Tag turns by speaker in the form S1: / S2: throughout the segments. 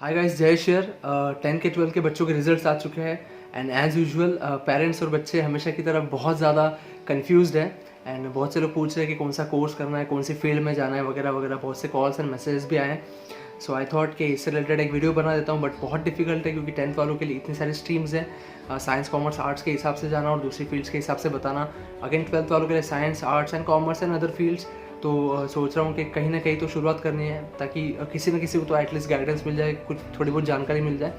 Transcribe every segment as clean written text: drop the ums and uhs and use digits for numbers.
S1: Hi guys, जय share. 10 के 12 के बच्चों के रिजल्ट्स आ चुके हैं एंड एज़ यूजुअल पेरेंट्स और बच्चे हमेशा की तरह बहुत ज़्यादा कंफ्यूज्ड हैं एंड बहुत से लोग पूछ रहे हैं कि कौन सा कोर्स करना है, कौन सी फील्ड में जाना है वगैरह वगैरह। बहुत से कॉल्स एंड मैसेजेस भी आए हैं। सो आई थॉट कि इससे रिलेटेड एक वीडियो बना देता हूँ, बट बहुत डिफिकल्ट है क्योंकि 10th वालों के लिए इतनी सारी स्ट्रीम्स हैं। साइंस कॉमर्स आर्ट्स के हिसाब से जाना और दूसरी फील्ड्स के हिसाब से बताना। अगेन 12th वालों के लिए science arts and commerce and other fields. तो सोच रहा हूँ कि कहीं ना कहीं तो शुरुआत करनी है ताकि किसी न किसी को तो एटलीस्ट गाइडेंस मिल जाए, कुछ थोड़ी बहुत जानकारी मिल जाए।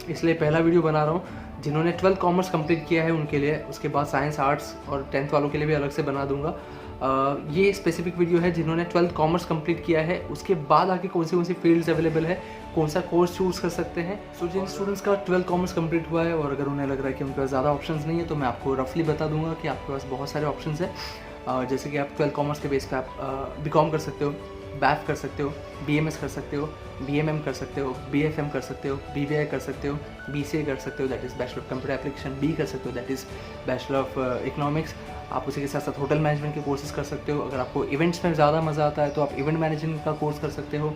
S1: इसलिए पहला वीडियो बना रहा हूँ। जिन्होंने 12th कॉमर्स कंप्लीट किया है उनके लिए, उसके बाद साइंस आर्ट्स और 10th वालों के लिए भी अलग से बना दूंगा। ये स्पेसिफिक वीडियो है जिन्होंने 12th कॉमर्स कंप्लीट किया है, उसके बाद आगे कौन सी फील्ड्स अवेलेबल है, कौन सा कोर्स चूज़ कर सकते हैं। सो जिन स्टूडेंट्स का 12th कॉमर्स कंप्लीट हुआ है और अगर उन्हें लग रहा है कि उनके पास ज़्यादा ऑप्शंस नहीं है, तो मैं आपको रफली बता दूंगा कि आपके पास बहुत सारे ऑप्शंस हैं। जैसे कि आप 12th कॉमर्स के बेस पे आप बीकॉम कर सकते हो, बैफ कर सकते हो, बीएमएस कर सकते हो, बीएमएम कर सकते हो, बीएफएम कर सकते हो, बीबीए कर सकते हो, बीसीए कर सकते हो, that is bachelor of computer application, B कर सकते हो, that is bachelor of economics. आप उसी के साथ साथ होटल मैनेजमेंट के कोर्सेज कर सकते हो। अगर आपको इवेंट्स में ज़्यादा मज़ा आता है तो आप इवेंट मैनेजमेंट का कोर्स कर सकते हो।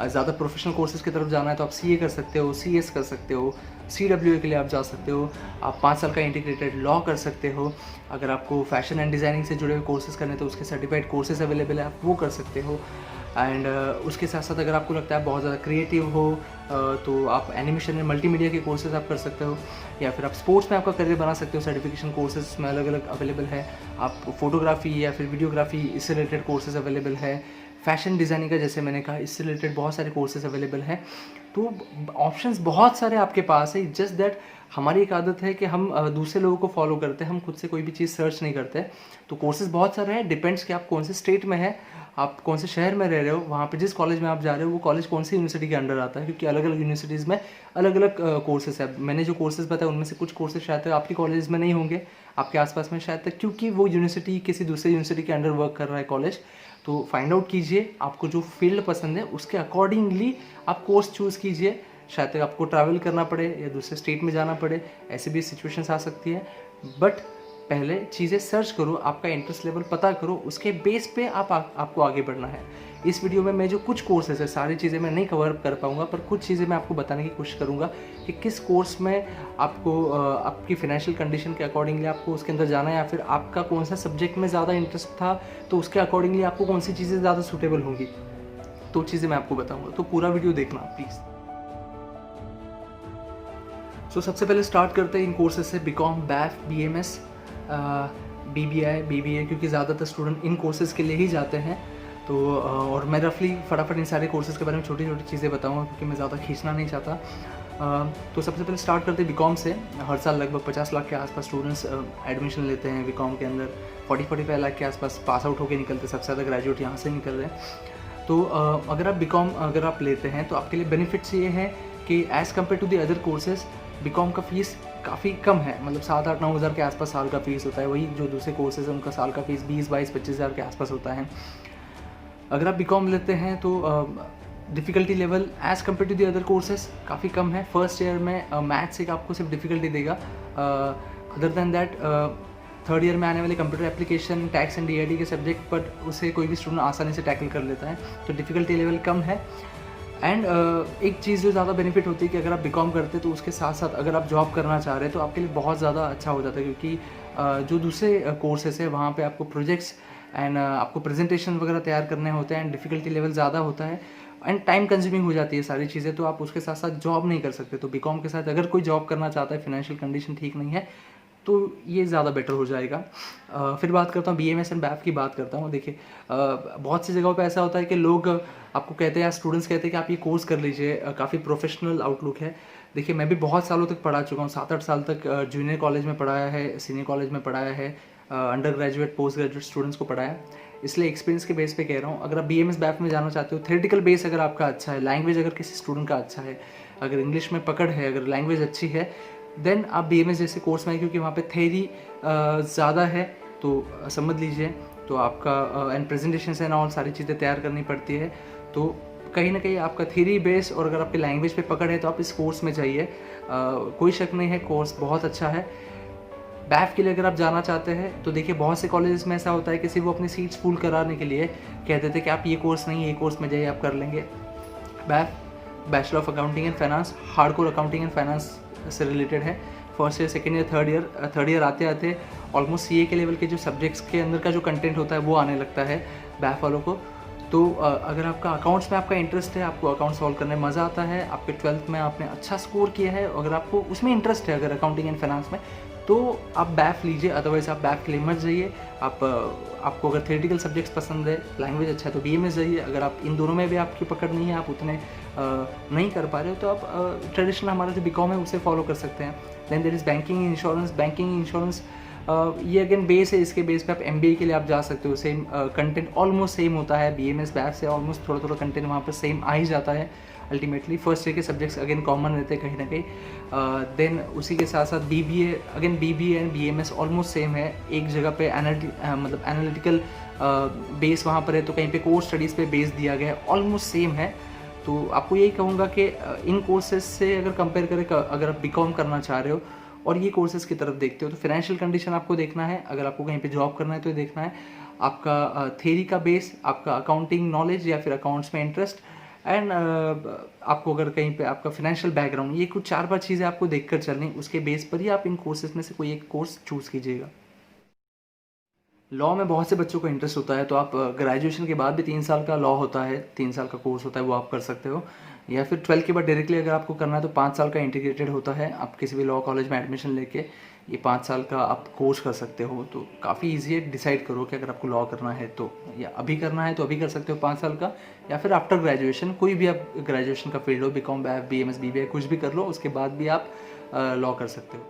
S1: ज़्यादा प्रोफेशनल कोर्सेज की तरफ जाना है तो आप सीए कर सकते हो, सीएस कर सकते हो, सीडब्ल्यूए के लिए आप जा सकते हो। आप 5 साल का इंटीग्रेटेड लॉ कर सकते हो। अगर आपको फैशन एंड डिज़ाइनिंग से जुड़े हुए कोर्सेज करने तो उसके सर्टिफाइड कोर्सेज अवेलेबल है, आप वो कर सकते हो। एंड उसके साथ साथ अगर आपको लगता है बहुत ज़्यादा क्रिएटिव हो तो आप एनिमेशन में मल्टीमीडिया के कोर्सेज आप कर सकते हो, या फिर आप स्पोर्ट्स में आपका करियर बना सकते हो। सर्टिफिकेशन कोर्सेज में अलग अलग अवेलेबल है। आप फोटोग्राफी या फिर वीडियोग्राफी इससे रिलेटेड कोर्सेज अवेलेबल है। फैशन डिज़ाइनिंग का जैसे मैंने कहा, इससे रिलेटेड बहुत सारे कोर्सेज अवेलेबल हैं। तो ऑप्शंस बहुत सारे आपके पास है। जस्ट दैट हमारी एक आदत है कि हम दूसरे लोगों को फॉलो करते हैं, हम खुद से कोई भी चीज़ सर्च नहीं करते। तो कोर्सेज बहुत सारे हैं, डिपेंड्स कि आप कौन से स्टेट में है, आप कौन से शहर में रह रहे हो, वहाँ पे जिस कॉलेज में आप जा रहे हो वो कॉलेज कौन सी यूनिवर्सिटी के अंडर आता है, क्योंकि अलग अलग यूनिवर्सिटीज़ में अलग अलग कोर्सेज है। मैंने जो कोर्सेज बताए उनमें से कुछ कोर्सेज शायद तक आपके कॉलेज में नहीं होंगे, आपके आसपास में शायद तक, क्योंकि वो यूनिवर्सिटी किसी दूसरे यूनिवर्सिटी के अंडर वर्क कर रहा है कॉलेज। तो फाइंड आउट कीजिए आपको जो फील्ड पसंद है, उसके अकॉर्डिंगली आप कोर्स चूज़ कीजिए। शायद तक आपको ट्रैवल करना पड़े या दूसरे स्टेट में जाना पड़े, ऐसी भी सिचुएशंस आ सकती है। बट पहले चीज़ें सर्च करो, आपका इंटरेस्ट लेवल पता करो, उसके बेस पे आपको आगे बढ़ना है। इस वीडियो में मैं जो कुछ कोर्सेज है, सारी चीज़ें मैं नहीं कवर कर पाऊंगा, पर कुछ चीज़ें मैं आपको बताने की कोशिश करूंगा कि किस कोर्स में आपको आपकी फाइनेंशियल कंडीशन के अकॉर्डिंगली आपको उसके अंदर जाना है, या फिर आपका कौन सा सब्जेक्ट में ज़्यादा इंटरेस्ट था तो उसके अकॉर्डिंगली आपको कौन सी चीज़ें ज़्यादा सूटेबल होंगी। तो चीज़ें मैं आपको बताऊँगा, तो पूरा वीडियो देखना प्लीज़। सो सबसे पहले स्टार्ट करते हैं इन कोर्सेज से, BCom, BAF, BMS, BBA, BBA, क्योंकि ज़्यादातर स्टूडेंट इन कोर्सेज़ के लिए ही जाते हैं। तो और मैं रफली फटाफट इन सारे कोर्सेज़ के बारे में छोटी छोटी चीज़ें बताऊंगा क्योंकि मैं ज़्यादा खींचना नहीं चाहता। तो सबसे पहले स्टार्ट करते हैं बीकॉम से। हर साल लगभग 50 लाख के आसपास स्टूडेंट्स एडमिशन लेते हैं बीकॉम के अंदर। 40-45 लाख के आसपास पास आउट होकर निकलते, सबसे ज़्यादा ग्रेजुएट यहाँ से निकल रहे हैं। तो अगर आप बीकॉम अगर आप लेते हैं तो आपके लिए बेनिफिट्स ये हैं कि as compare to the other courses BCom का फीस काफ़ी कम है। मतलब 7-8-9 हज़ार के आसपास साल का फीस होता है। वही जो दूसरे कोर्सेज हैं उनका साल का फीस 20-22-25 हज़ार के आसपास होता है। अगर आप बीकॉम लेते हैं तो difficulty level as compare to the other courses काफ़ी कम है। फर्स्ट ईयर में मैथ्स एक आपको सिर्फ डिफ़िकल्टी देगा। Other than that third year में आने वाले computer application, tax and DID के सब्जेक्ट पर उसे कोई भी स्टूडेंट आसानी से टैकल कर लेता है। तो डिफ़िकल्टी लेवल कम है। एंड एक चीज़ जो ज़्यादा बेनिफिट होती है कि अगर आप बीकॉम करते हैं तो उसके साथ साथ अगर आप जॉब करना चाह रहे हैं तो आपके लिए बहुत ज़्यादा अच्छा हो जाता है, क्योंकि जो दूसरे कोर्सेस है वहाँ पे आपको प्रोजेक्ट्स एंड आपको प्रेजेंटेशन वगैरह तैयार करने होते हैं एंड डिफ़िकल्टी लेवल ज़्यादा होता है एंड टाइम कंज्यूमिंग हो जाती है सारी चीज़ें। तो आप उसके साथ साथ जॉब नहीं कर सकते। तो बीकॉम के साथ अगर कोई जॉब करना चाहता है, फाइनेंशियल कंडीशन ठीक नहीं है, तो ये ज़्यादा बेटर हो जाएगा। फिर बात करता हूँ बीएमएस एंड बैफ की बात करता हूँ। देखिए बहुत सी जगहों पे ऐसा होता है कि लोग आपको कहते हैं या स्टूडेंट्स कहते हैं कि आप ये कोर्स कर लीजिए, काफ़ी प्रोफेशनल आउटलुक है। देखिए मैं भी बहुत सालों तक पढ़ा चुका हूँ, 7-8 साल तक जूनियर कॉलेज में पढ़ाया है, सीनियर कॉलेज में पढ़ाया है, under graduate post graduate students को पढ़ाया। इसलिए एक्सपीरियंस के बेस पे कह रहा हूँ। अगर आप बीएमएस बैफ में जाना चाहते हो, थ्योरेटिकल बेस अगर आपका अच्छा है, लैंग्वेज अगर किसी स्टूडेंट का अच्छा है, अगर इंग्लिश में पकड़ है, अगर लैंग्वेज अच्छी है, देन आप बीएमएस जैसे कोर्स में, क्योंकि वहाँ पे थ्योरी ज़्यादा है तो समझ लीजिए। तो आपका एंड प्रेजेंटेशन एंड ऑल सारी चीज़ें तैयार करनी पड़ती है। तो कहीं ना कहीं आपका थ्योरी बेस और अगर आपकी लैंग्वेज पे पकड़ है तो आप इस कोर्स में जाइए। कोई शक नहीं है, कोर्स बहुत अच्छा है। बैफ के लिए अगर आप जाना चाहते हैं तो देखिए बहुत से कॉलेजेस में ऐसा होता है कि सिर्फ वो अपनी सीट्स फुल कराने के लिए कहते थे कि आप ये कोर्स नहीं, ये कोर्स में जाइए, आप कर लेंगे। BAIF bachelor of accounting and finance, hardcore accounting and finance से रिलेटेड है। First year, second year, third year आते आते ऑलमोस्ट सीए के लेवल के जो सब्जेक्ट्स के अंदर का जो कंटेंट होता है वो आने लगता है बैफ वालों को। तो अगर आपका अकाउंट्स में आपका इंटरेस्ट है, आपको अकाउंट सॉल्व करने में मज़ा आता है, आपके 12th में आपने अच्छा स्कोर किया है, अगर आपको उसमें इंटरेस्ट है अगर अकाउंटिंग एंड फाइनेंस में, तो आप बैफ लीजिए, अदरवाइज़ आप बैफ के लिए मत जाइए। आपको अगर थ्योरेटिकल सब्जेक्ट्स पसंद है, लैंग्वेज अच्छा है, तो बीएमएस जाइए। अगर आप इन दोनों में भी आपकी पकड़ नहीं है, आप उतने नहीं कर पा रहे हो, तो आप ट्रेडिशनल हमारा जो बीकॉम है उसे फॉलो कर सकते हैं। Then there is banking insurance. Banking insurance ये अगेन बेस है, इसके बेस पे आप एमबीए के लिए आप जा सकते हो। सेम कंटेंट ऑलमोस्ट सेम होता है, बीएमएस बैफ से ऑलमोस्ट थोड़ा थोड़ा कंटेंट वहाँ पर सेम आ ही जाता है अल्टीमेटली। फर्स्ट ईयर के सब्जेक्ट्स अगेन कॉमन रहते हैं कहीं ना कहीं। देन उसी के साथ साथ BBA, again BBA and BMS almost same है। एक जगह पे मतलब एनालिटिकल बेस वहाँ पर है, तो कहीं पे कोर्स स्टडीज़ पे बेस दिया गया है, ऑलमोस्ट सेम है। तो आपको यही कहूँगा कि इन कोर्सेज से अगर कंपेयर करें, अगर आप बीकॉम करना चाह रहे हो और ये कोर्सेज़ की तरफ देखते हो, तो फाइनेंशियल कंडीशन आपको देखना है। अगर आपको कहीं पे जॉब करना है तो देखना है आपका थ्योरी का बेस, आपका अकाउंटिंग नॉलेज या फिर अकाउंट्स में इंटरेस्ट, एंड आपको अगर कहीं पे आपका फाइनेंशियल बैकग्राउंड, ये कुछ 4-5 चीज़ें आपको देखकर चलनी, उसके बेस पर ही आप इन कोर्सेज में से कोई एक कोर्स चूज़ कीजिएगा। लॉ में बहुत से बच्चों को इंटरेस्ट होता है, तो आप ग्रेजुएशन के बाद भी 3 साल का लॉ होता है, 3 साल का कोर्स होता है, वो आप कर सकते हो। या फिर 12 के बाद डायरेक्टली अगर आपको करना है तो 5 साल का इंटीग्रेटेड होता है। आप किसी भी लॉ कॉलेज में एडमिशन लेके ये 5 साल का आप कोर्स कर सकते हो। तो काफ़ी ईजी है, डिसाइड करो कि अगर आपको लॉ करना है तो, या अभी करना है तो अभी कर सकते हो 5 साल का, या फिर आफ्टर ग्रेजुएशन कोई भी आप ग्रेजुएशन का फील्ड हो, बीकॉम, बीएमएस, बीबीए, कुछ भी कर लो, उसके बाद भी आप लॉ कर सकते हो।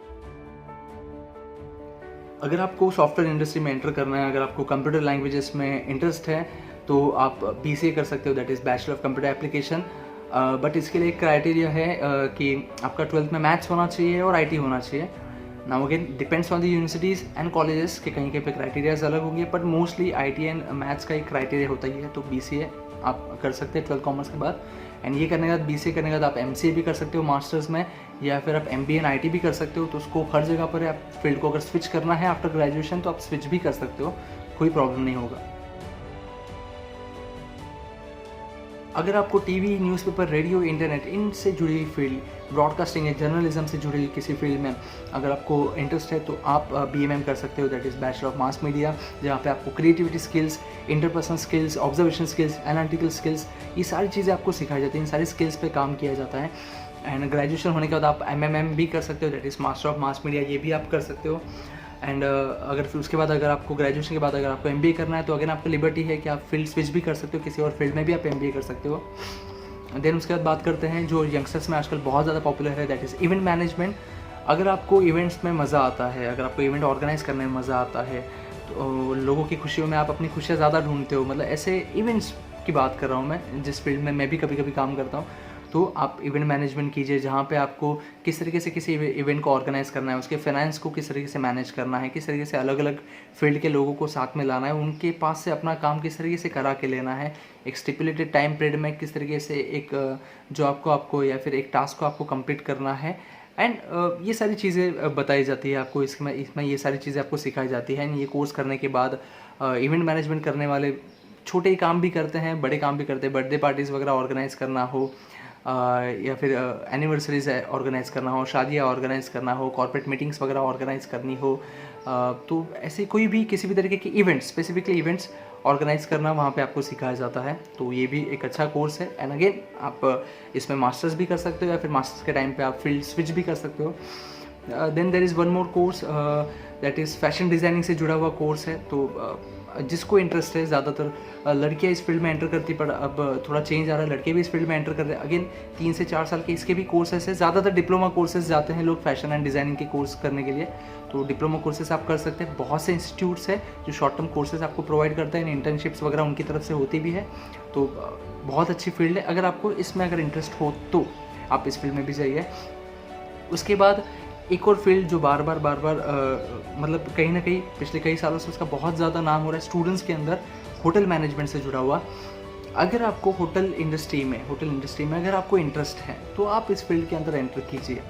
S1: अगर आपको सॉफ्टवेयर इंडस्ट्री में एंटर करना है, अगर आपको कंप्यूटर लैंग्वेजेस में इंटरेस्ट है, तो आप बीसीए कर सकते हो, that is bachelor of computer application. But इसके लिए एक क्राइटेरिया है कि आपका 12th में मैथ्स होना चाहिए और आईटी होना चाहिए। Now again depends on the universities and colleges के कहीं कहीं पे क्राइटेरियाज अलग होंगे, but mostly IT and maths का एक क्राइटेरिया होता ही है। तो बीसीए आप कर सकते हैं 12th कॉमर्स के बाद, एंड ये करने के बाद, बीसीए करने के बाद आप एमसीए भी कर सकते हो मास्टर्स में, या फिर आप एमबीए एंड आईटी भी कर सकते हो। तो स्कोप हर जगह पर है। आप फील्ड को अगर स्विच करना है आफ्टर ग्रेजुएशन तो आप स्विच भी कर सकते हो, कोई प्रॉब्लम नहीं होगा। अगर आपको टीवी, न्यूज़पेपर, रेडियो, इंटरनेट, इनसे जुड़ी हुई फील्ड, ब्रॉडकास्टिंग या जर्नलिज्म से जुड़ी हुई किसी फील्ड में अगर आपको इंटरेस्ट है, तो आप बीएमएम कर सकते हो, that is bachelor of mass media, जहाँ पे आपको creativity skills, interpersonal skills, observation skills, analytical skills, ये सारी चीज़ें आपको सिखाई जाती हैं, इन सारी स्किल्स पे काम किया जाता है। एंड ग्रेजुएशन होने के बाद आप एमएमएम भी कर सकते हो, that is master of mass media, ये भी आप कर सकते हो। एंड अगर फिर उसके बाद अगर आपको ग्रेजुएशन के बाद अगर आपको एमबीए करना है, तो अगेन आपको लिबर्टी है कि आप फील्ड स्विच भी कर सकते हो, किसी और फील्ड में भी आप एमबीए कर सकते हो। देन उसके बाद बात करते हैं जो यंगस्टर्स में आजकल बहुत ज़्यादा पॉपुलर है, दैट इज़ इवेंट मैनेजमेंट। अगर आपको इवेंट्स में मज़ा आता है, अगर आपको इवेंट ऑर्गेनाइज करने में मज़ा आता है, तो लोगों की खुशियों में आप अपनी खुशियाँ ज़्यादा ढूंढते हो, मतलब ऐसे इवेंट्स की बात कर रहा हूँ मैं, जिस फील्ड में मैं भी कभी कभी काम करता हूँ। तो आप इवेंट मैनेजमेंट कीजिए, जहाँ पे आपको किस तरीके से किसी इवेंट को ऑर्गेनाइज करना है, उसके फाइनेंस को किस तरीके से मैनेज करना है, किस तरीके से अलग अलग फील्ड के लोगों को साथ में लाना है, उनके पास से अपना काम किस तरीके से करा के लेना है, एक स्टिपुलेटेड टाइम पीरियड में किस तरीके से एक जॉब को आपको या फिर एक टास्क को आपको कंप्लीट करना है। एंड ये सारी चीज़ें बताई जाती है आपको, इसमें ये सारी चीज़ें आपको सिखाई जाती है। एंड ये कोर्स करने के बाद इवेंट मैनेजमेंट करने वाले छोटे ही काम भी करते हैं, बड़े काम भी करते हैं, बर्थडे पार्टीज़ वगैरह ऑर्गेनाइज़ करना हो, या फिर एनिवर्सरीज ऑर्गेनाइज करना हो, शादियाँ ऑर्गेनाइज करना हो, कॉर्पोरेट मीटिंग्स वगैरह ऑर्गेनाइज करनी हो, तो ऐसे कोई भी किसी भी तरीके के इवेंट्स, स्पेसिफिकली इवेंट्स ऑर्गेनाइज करना वहाँ पे आपको सिखाया जाता है। तो ये भी एक अच्छा कोर्स है। एंड अगेन आप इसमें मास्टर्स भी कर सकते हो, या फिर मास्टर्स के टाइम पे आप फील्ड स्विच भी कर सकते हो। Then there is one more course, that is fashion designing से जुड़ा हुआ कोर्स है। तो जिसको इंटरेस्ट है, ज़्यादातर लड़कियां इस फील्ड में एंटर करती, पर अब थोड़ा चेंज आ रहा है, लड़के भी इस फील्ड में एंटर कर रहे हैं। अगेन 3 से 4 साल के इसके भी कोर्सेस है। ज़्यादातर डिप्लोमा कोर्सेज जाते हैं लोग फैशन एंड डिज़ाइनिंग के कोर्स करने के लिए, तो डिप्लोमा कोर्सेज आप कर सकते हैं। बहुत से इंस्टीट्यूट्स है जो शॉर्ट टर्म कोर्सेज आपको प्रोवाइड करते हैं, इंटर्नशिप्स वगैरह उनकी तरफ से होती भी है। तो बहुत अच्छी फील्ड है, अगर आपको इसमें अगर इंटरेस्ट हो तो आप इस फील्ड में भी जाइए। उसके बाद एक और फील्ड जो बार बार मतलब कहीं ना कहीं पिछले कई सालों से उसका बहुत ज़्यादा नाम हो रहा है स्टूडेंट्स के अंदर, होटल मैनेजमेंट से जुड़ा हुआ। अगर आपको होटल इंडस्ट्री में अगर आपको इंटरेस्ट है, तो आप इस फील्ड के अंदर एंटर कीजिए।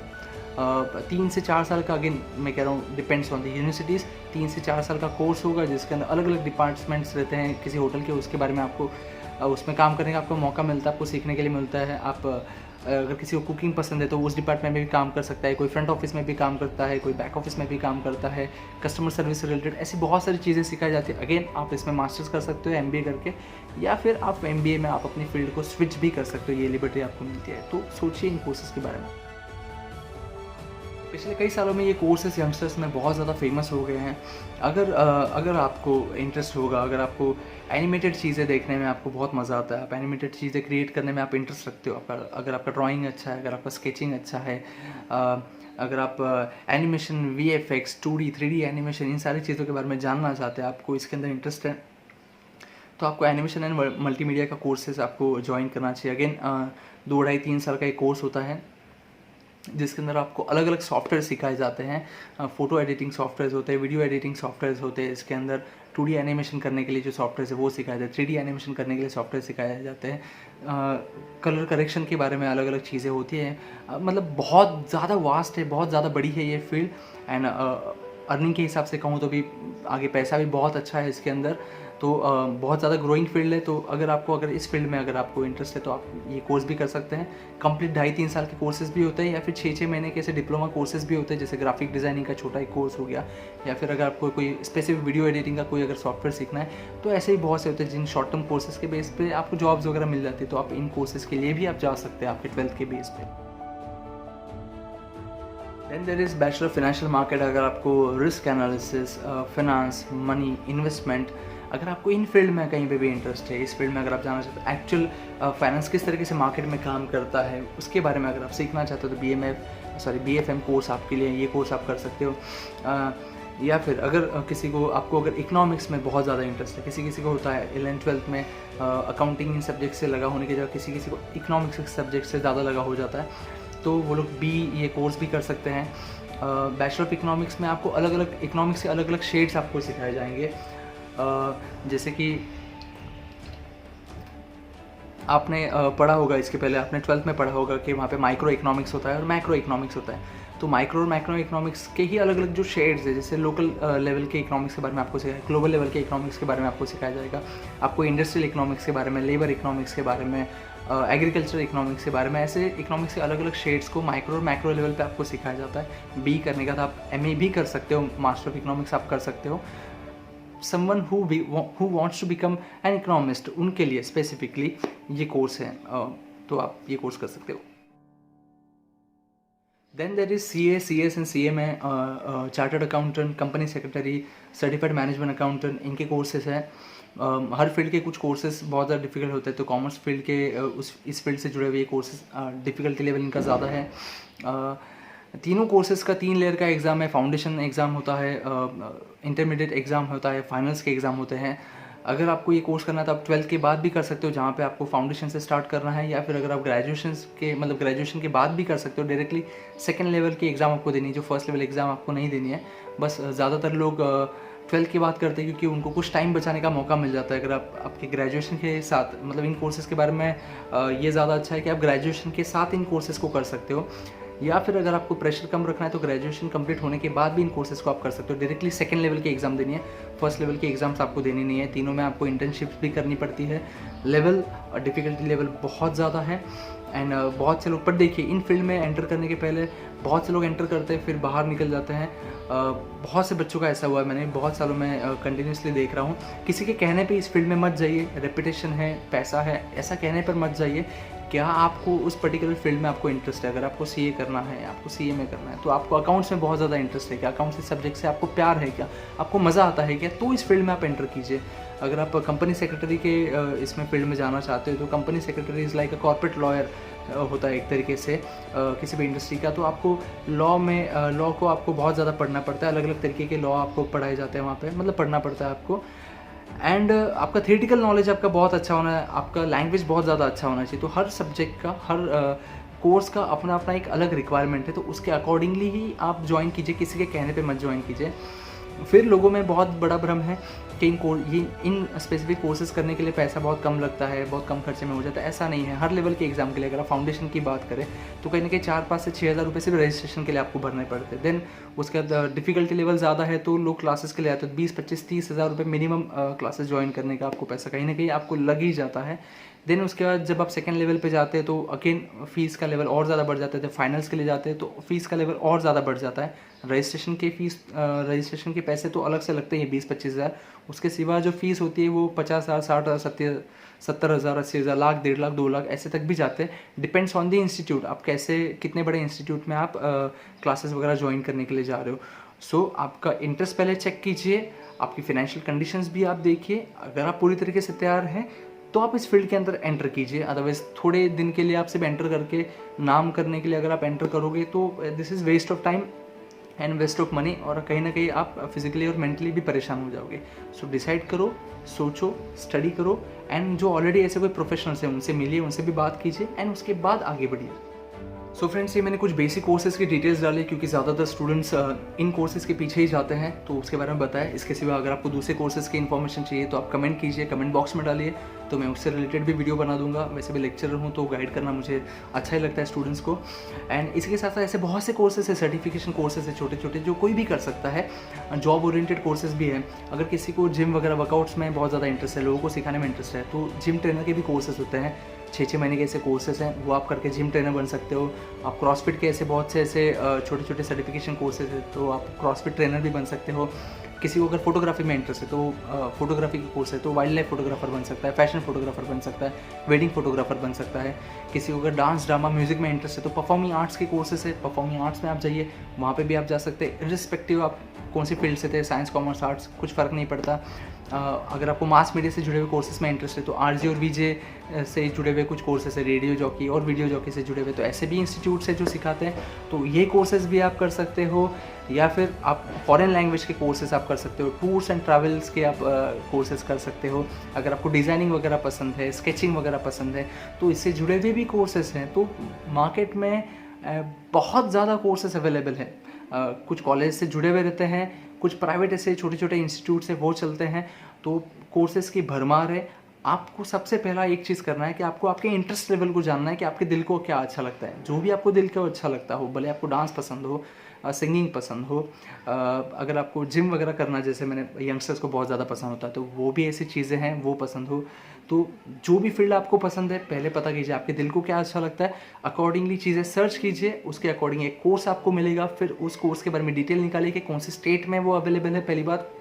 S1: 3 से 4 साल का, अगेन मैं कह रहा हूँ डिपेंड्स ऑन द यूनिवर्सिटीज़, 3 से 4 साल का कोर्स होगा जिसके अंदर अलग अलग डिपार्टमेंट्स रहते हैं किसी होटल के, उसके बारे में आपको उसमें काम करने का आपको मौका मिलता है, आपको सीखने के लिए मिलता है। आप अगर किसी को कुकिंग पसंद है तो उस डिपार्टमेंट में भी काम कर सकता है, कोई फ्रंट ऑफिस में भी काम करता है, कोई बैक ऑफिस में भी काम करता है, कस्टमर सर्विस से रिलेटेड ऐसी बहुत सारी चीज़ें सिखाई जाती है। अगेन आप इसमें मास्टर्स कर सकते हो एमबीए करके, या फिर आप एमबीए में आप अपनी फील्ड को स्विच भी कर सकते हो, ये लिबर्टी आपको मिलती है। तो सोचिए इन कोर्सेज़ के बारे में। पिछले कई सालों में ये कोर्सेस यंगस्टर्स में बहुत ज़्यादा फेमस हो गए हैं। अगर आपको इंटरेस्ट होगा, अगर आपको एनिमेटेड चीज़ें देखने में आपको बहुत मज़ा आता है, आप एनिमेटेड चीज़ें क्रिएट करने में आप इंटरेस्ट रखते हो, अगर आपका ड्राइंग अच्छा है, अगर आपका स्केचिंग अच्छा है, अगर आप animation, VFX, 2D 3D animation, इन सारी चीज़ों के बारे में जानना चाहते हैं, आपको इसके अंदर इंटरेस्ट है, तो आपको एनिमेशन एंड मल्टीमीडिया का कोर्सेज आपको ज्वाइन करना चाहिए। अगेन 2 ढाई 3 साल का एक कोर्स होता है जिसके अंदर आपको अलग अलग सॉफ्टवेयर सिखाए जाते हैं। फ़ोटो एडिटिंग सॉफ्टवेयर होते हैं, वीडियो एडिटिंग सॉफ्टवेयर होते हैं, इसके अंदर 2D एनिमेशन करने के लिए जो सॉफ्टवेयर है वो सिखाए जाते हैं, 3D एनिमेशन करने के लिए सॉफ्टवेयर सिखाए जाते हैं, कलर करेक्शन के बारे में अलग अलग चीज़ें होती हैं। मतलब बहुत ज़्यादा वास्ट है, बहुत ज़्यादा बड़ी है ये फील्ड। एंड अर्निंग के हिसाब से कहूँ तो भी आगे पैसा भी बहुत अच्छा है इसके अंदर। तो बहुत ज़्यादा ग्रोइंग फील्ड है। तो अगर इस फील्ड में अगर आपको इंटरेस्ट है तो आप ये कोर्स भी कर सकते हैं। कंप्लीट 2.5-3 साल के कोर्सेज भी होते हैं, या फिर 6-6 महीने के ऐसे डिप्लोमा कोर्सेज भी होते हैं, जैसे ग्राफिक डिज़ाइनिंग का छोटा एक कोर्स हो गया, या फिर अगर आपको कोई स्पेसिफिक वीडियो एडिटिंग का कोई अगर सॉफ्टवेयर सीखना है, तो ऐसे ही बहुत से होते हैं जिन शॉर्ट टर्म कोर्सेज के बेस पे आपको जॉब्स वगैरह मिल जाती है। तो आप इन कोर्सेज के लिए भी आप जा सकते हैं आपके 12th के बेस पे। Then there is bachelor of financial market. अगर आपको risk analysis, finance, money, investment, अगर आपको इन फील्ड में कहीं पे भी इंटरेस्ट है, इस फील्ड में अगर आप जाना चाहते हो, एक्चुअल फाइनेंस किस तरीके से मार्केट में काम करता है उसके बारे में अगर आप सीखना चाहते हो, तो BFM कोर्स आपके लिए, ये कोर्स आप कर सकते हो। या फिर अगर आपको अगर इकोनॉमिक्स में बहुत ज़्यादा इंटरेस्ट है, किसी को होता है 11th-12th में अकाउंटिंग इन सब्जेक्ट से लगा होने की जगह किसी को इकोनॉमिक्स के सब्जेक्ट से ज़्यादा लगा हो जाता है, तो वो लोग ये कोर्स भी कर सकते हैं। बैचलर ऑफ इकोनॉमिक्स में आपको अलग अलग इकोनॉमिक्स के अलग अलग शेड्स आपको सिखाए जाएंगे। जैसे कि आपने पढ़ा होगा, इसके पहले आपने 12th में पढ़ा होगा कि वहाँ पे माइक्रो इकोनॉमिक्स होता है और मैक्रो इकोनॉमिक्स होता है। तो माइक्रो और मैक्रो इकोनॉमिक्स के ही अलग अलग जो शेड्स है, जैसे लोकल लेवल के इकोनॉमिक्स के बारे में आपको सिखाया, ग्लोबल लेवल के इकोनॉमिक्स के बारे में आपको सिखाया जाएगा, आपको इंडस्ट्रियल इकोनॉमिक्स के बारे में, लेबर इकोनॉमिक्स के बारे में, एग्रीकल्चर इकोनॉमिक्स के बारे में, ऐसे इकोनॉमिक्स के अलग अलग शेड्स को माइक्रो और मैक्रो लेवल पे आपको सिखाया जाता है। बी करने का था आप MA भी कर सकते हो, मास्टर ऑफ इकोनॉमिक्स आप कर सकते हो। Someone who wants to become an economist, उनके लिए स्पेसिफिकली ये कोर्स है, तो आप ये कोर्स कर सकते हो। Then there is CA, CS and CA में chartered accountant, company secretary, certified management accountant, इनके कोर्सेज हैं। हर फील्ड के कुछ कोर्सेज बहुत ज़्यादा डिफिकल्ट होते हैं, तो कॉमर्स फील्ड के इस फील्ड से जुड़े हुए ये कोर्सेज डिफ़िकल्टी लेवल इनका ज़्यादा है। तीनों कोर्सेज़ का 3 लेयर का एग्ज़ाम है। फाउंडेशन एग्ज़ाम होता है, इंटरमीडिएट एग्ज़ाम होता है, फाइनल्स के एग्ज़ाम होते हैं। अगर आपको ये कोर्स करना है तो आप 12th के बाद भी कर सकते हो, जहाँ पे आपको फाउंडेशन से स्टार्ट करना है, या फिर अगर आप ग्रेजुएशन के बाद भी कर सकते हो। डायरेक्टली सेकंड लेवल की एग्ज़ाम आपको देनी है, जो फर्स्ट लेवल एग्ज़ाम आपको नहीं देनी है। बस ज़्यादातर लोग 12th के बाद करते हैं, क्योंकि उनको कुछ टाइम बचाने का मौका मिल जाता है। अगर आपके ग्रेजुएशन के साथ, मतलब इन कोर्सेज़ के बारे में ये ज़्यादा अच्छा है कि आप ग्रेजुएशन के साथ इन कोर्सेज़ को कर सकते हो, या फिर अगर आपको प्रेशर कम रखना है तो ग्रेजुएशन कंप्लीट होने के बाद भी इन कोर्सेज़ को आप कर सकते हो। डायरेक्टली सेकंड लेवल की एग्ज़ाम देनी है, फर्स्ट लेवल की एग्ज़ाम्स आपको देनी नहीं है। तीनों में आपको इंटर्नशिप्स भी करनी पड़ती है। लेवल और डिफ़िकल्टी लेवल बहुत ज़्यादा है। एंड बहुत से लोग, पर देखिए इन फील्ड में एंटर करने के पहले बहुत से लोग एंटर करते हैं, फिर बाहर निकल जाते हैं। बहुत से बच्चों का ऐसा हुआ है, मैंने बहुत सालों में कंटिन्यूसली देख रहा हूँ। किसी के कहने पे इस फील्ड में मत जाइए, रेपुटेशन है, पैसा है, ऐसा कहने पर मत जाइए। क्या आपको उस पर्टिकुलर फील्ड में आपको इंटरेस्ट है? अगर आपको CA करना है, आपको CA में करना है, तो आपको अकाउंट्स में बहुत ज़्यादा इंटरेस्ट है क्या? अकाउंट्स के सब्जेक्ट से आपको प्यार है क्या? आपको मज़ा आता है क्या? तो इस फील्ड में आप एंटर कीजिए। अगर आप कंपनी सेक्रेटरी के इसमें फील्ड में जाना चाहते हो, तो company secretary is like a corporate lawyer होता है एक तरीके से किसी भी इंडस्ट्री का। तो आपको लॉ को आपको बहुत ज़्यादा पढ़ना पड़ता है, अलग अलग तरीके के लॉ आपको पढ़ाए जाते हैं वहाँ पे, मतलब पढ़ना पड़ता है आपको। एंड आपका थियोरेटिकल नॉलेज आपका बहुत अच्छा होना है, आपका लैंग्वेज बहुत ज़्यादा अच्छा होना चाहिए। तो हर सब्जेक्ट का, हर कोर्स का अपना अपना एक अलग रिक्वायरमेंट है, तो उसके अकॉर्डिंगली ही आप ज्वाइन कीजिए, किसी के कहने पे मत ज्वाइन कीजिए। फिर लोगों में बहुत बड़ा भ्रम है कि इन स्पेसिफिक कोर्सेज़ करने के लिए पैसा बहुत कम लगता है, बहुत कम खर्चे में हो जाता है। ऐसा नहीं है। हर लेवल के एग्ज़ाम के लिए अगर आप फाउंडेशन की बात करें तो कहीं ना कहीं 4-5 से 6 हज़ार रुपये सिर्फ रजिस्ट्रेशन के लिए आपको भरने पड़ते हैं। देन उसके बाद डिफ़िकल्टी लेवल ज़्यादा है तो लोग क्लासेस के लिए आते हैं। 20-25-30 हज़ार रुपये मिनिमम क्लासेस ज्वाइन करने का आपको पैसा कहीं ना कहीं आपको लग ही जाता है। देन उसके बाद जब आप सेकेंड लेवल पे जाते हैं तो अगेन फ़ीस का लेवल और ज़्यादा बढ़ जाता है। जब फाइनल्स के लिए जाते हैं तो फ़ीस का लेवल और ज़्यादा बढ़ जाता है। रजिस्ट्रेशन के पैसे तो अलग से लगते हैं 20-25 हज़ार। उसके सिवा जो फ़ीस होती है वो 50 हज़ार, 60 हज़ार, 70 हज़ार, 80 हज़ार, लाख, 1.5 लाख, 2 लाख ऐसे तक भी जाते हैं। डिपेंड्स ऑन द इंस्टीट्यूट, आप कितने बड़े इंस्टीट्यूट में आप क्लासेस वगैरह ज्वाइन करने के लिए जा रहे हो। सो आपका इंटरेस्ट पहले चेक कीजिए, आपकी फाइनेंशियल कंडीशंस भी आप देखिए। अगर आप पूरी तरीके से तैयार हैं तो आप इस फील्ड के अंदर एंटर कीजिए। अदरवाइज थोड़े दिन के लिए आप सिर्फ एंटर करके नाम करने के लिए अगर आप एंटर करोगे तो this is waste of time and waste of money, और कहीं ना कहीं आप फिजिकली और मेंटली भी परेशान हो जाओगे। सो डिसाइड करो, सोचो, स्टडी करो, एंड जो ऑलरेडी ऐसे कोई प्रोफेशनल्स हैं उनसे मिलिए, उनसे भी बात कीजिए, एंड उसके बाद आगे बढ़िए। सो फ्रेंड्स, ये मैंने कुछ बेसिक कोर्सेज़ की डिटेल्स डाली क्योंकि ज़्यादातर स्टूडेंट्स इन कोर्सेज़ के पीछे ही जाते हैं, तो उसके बारे में बताया। इसके सिवा अगर आपको दूसरे कोर्सेज़ की इन्फॉर्मेशन चाहिए तो आप कमेंट कीजिए, कमेंट बॉक्स में डालिए, तो मैं उससे रिलेटेड भी वीडियो बना दूंगा। वैसे भी लेक्चरर हूँ तो गाइड करना मुझे अच्छा ही लगता है स्टूडेंट्स को। एंड इसके साथ साथ ऐसे बहुत से कोर्सेज है, सर्टिफिकेशन कोर्सेज है छोटे छोटे, जो कोई भी कर सकता है। जॉब ओरिएंटेड कोर्सेज भी है। अगर किसी को जिम वगैरह वर्कआउट्स में बहुत ज़्यादा इंटरेस्ट है, लोगों को सिखाने में इंटरेस्ट है, तो जिम ट्रेनर के भी कोर्सेज होते हैं। 6-6 महीने के ऐसे कोर्सेज हैं, वो आप करके जिम ट्रेनर बन सकते हो। आप क्रॉसफिट के ऐसे बहुत से ऐसे छोटे छोटे सर्टिफिकेशन कोर्सेज हैं, तो आप क्रॉसफिट ट्रेनर भी बन सकते हो। किसी को अगर फोटोग्राफी में इंटरेस्ट है तो फोटोग्राफी की कोर्स है तो वाइल्ड लाइफ फोटोग्राफर बन सकता है, फैशन फोटोग्राफर बन सकता है, वेडिंग फोटोग्राफर बन सकता है। किसी को अगर डांस, ड्रामा, म्यूजिक में इंटरेस्ट है तो परफॉर्मिंग आर्ट्स के कोर्सेज है, परफॉर्मिंग आर्ट्स में आप जाइए, वहाँ पे भी आप जा सकते हैं। इर्रिस्पेक्टिव आप कौन सी फील्ड से थे, साइंस, कॉमर्स, आर्ट्स, कुछ फ़र्क नहीं पड़ता। अगर आपको मास मीडिया से जुड़े हुए कोर्सेज में इंटरेस्ट है तो आरजे और वीजे से जुड़े हुए कुछ कोर्सेज है, रेडियो जॉकी और वीडियो जॉकी से जुड़े हुए, तो ऐसे भी इंस्टीट्यूट से जो सिखाते हैं, तो ये कोर्सेज भी आप कर सकते हो। या फिर आप फॉरेन लैंग्वेज के कोर्सेज आप कर सकते हो, टूर्स एंड ट्रैवल्स के आप कोर्सेज कर सकते हो। अगर आपको डिज़ाइनिंग वगैरह पसंद है, स्केचिंग वगैरह पसंद है, तो इससे जुड़े हुए भी कोर्सेज हैं। तो मार्केट में बहुत ज़्यादा कोर्सेज अवेलेबल हैं। कुछ कॉलेज से जुड़े हुए रहते हैं, कुछ प्राइवेट ऐसे छोटे छोटे इंस्टीट्यूट से वो चलते हैं, तो कोर्सेज की भरमार है। आपको सबसे पहला एक चीज़ करना है कि आपको आपके इंटरेस्ट लेवल को जानना है कि आपके दिल को क्या अच्छा लगता है। जो भी आपको दिल को अच्छा लगता हो, भले आपको डांस पसंद हो, सिंगिंग पसंद हो, अगर आपको जिम वगैरह करना, जैसे मैंने यंगस्टर्स को बहुत ज़्यादा पसंद होता है, तो वो भी ऐसी चीज़ें हैं वो पसंद हो, तो जो भी फील्ड आपको पसंद है पहले पता कीजिए आपके दिल को क्या अच्छा लगता है, अकॉर्डिंगली चीज़ें सर्च कीजिए, उसके अकॉर्डिंग एक कोर्स आपको मिलेगा। फिर उस कोर्स के बारे में डिटेल निकालिए कि कौन से स्टेट में वो अवेलेबल है। पहली बात,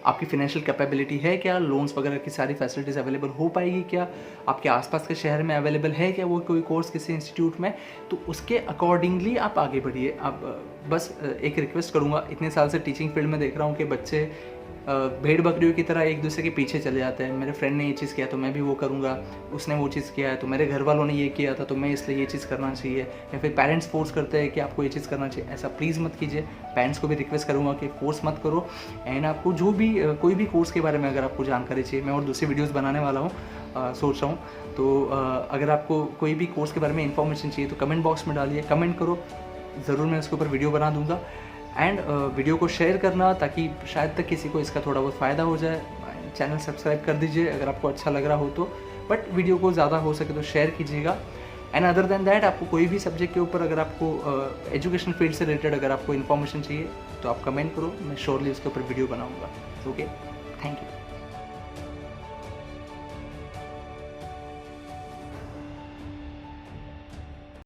S1: आपकी फाइनेंशियल कैपेबिलिटी है क्या, लोन्स वगैरह की सारी फैसिलिटीज़ अवेलेबल हो पाएगी क्या, आपके आसपास के शहर में अवेलेबल है क्या वो कोई कोर्स किसी इंस्टीट्यूट में, तो उसके अकॉर्डिंगली आप आगे बढ़िए। आप बस एक रिक्वेस्ट करूँगा, इतने साल से टीचिंग फील्ड में देख रहा हूँ कि बच्चे भेड़ बकरियों की तरह एक दूसरे के पीछे चले जाते हैं। मेरे फ्रेंड ने ये चीज़ किया तो मैं भी वो करूँगा, उसने वो चीज़ किया है तो मेरे घर वालों ने ये किया था तो मैं इसलिए ये चीज़ करना चाहिए, या फिर पेरेंट्स फोर्स करते हैं कि आपको ये चीज़ करना चाहिए। ऐसा प्लीज़ मत कीजिए। पेरेंट्स को भी रिक्वेस्ट करूँगा कि फोर्स मत करो। एंड आपको जो भी कोई भी कोर्स के बारे में अगर आपको जानकारी चाहिए, मैं और दूसरी वीडियोज़ बनाने वाला हूँ, सोच रहा हूँ, तो अगर आपको कोई भी कोर्स के बारे में इन्फॉर्मेशन चाहिए तो कमेंट बॉक्स में डालिए, कमेंट करो, ज़रूर मैं उसके ऊपर वीडियो बना दूँगा। एंड वीडियो को शेयर करना ताकि शायद तक किसी को इसका थोड़ा बहुत फ़ायदा हो जाए। चैनल सब्सक्राइब कर दीजिए अगर आपको अच्छा लग रहा हो तो, बट वीडियो को ज़्यादा हो सके तो शेयर कीजिएगा। एंड अदर देन दैट, आपको कोई भी सब्जेक्ट के ऊपर अगर आपको एजुकेशन फील्ड से रिलेटेड अगर आपको इन्फॉर्मेशन चाहिए तो आप कमेंट करो, मैं श्योरली उसके ऊपर वीडियो बनाऊँगा। Okay, thank you.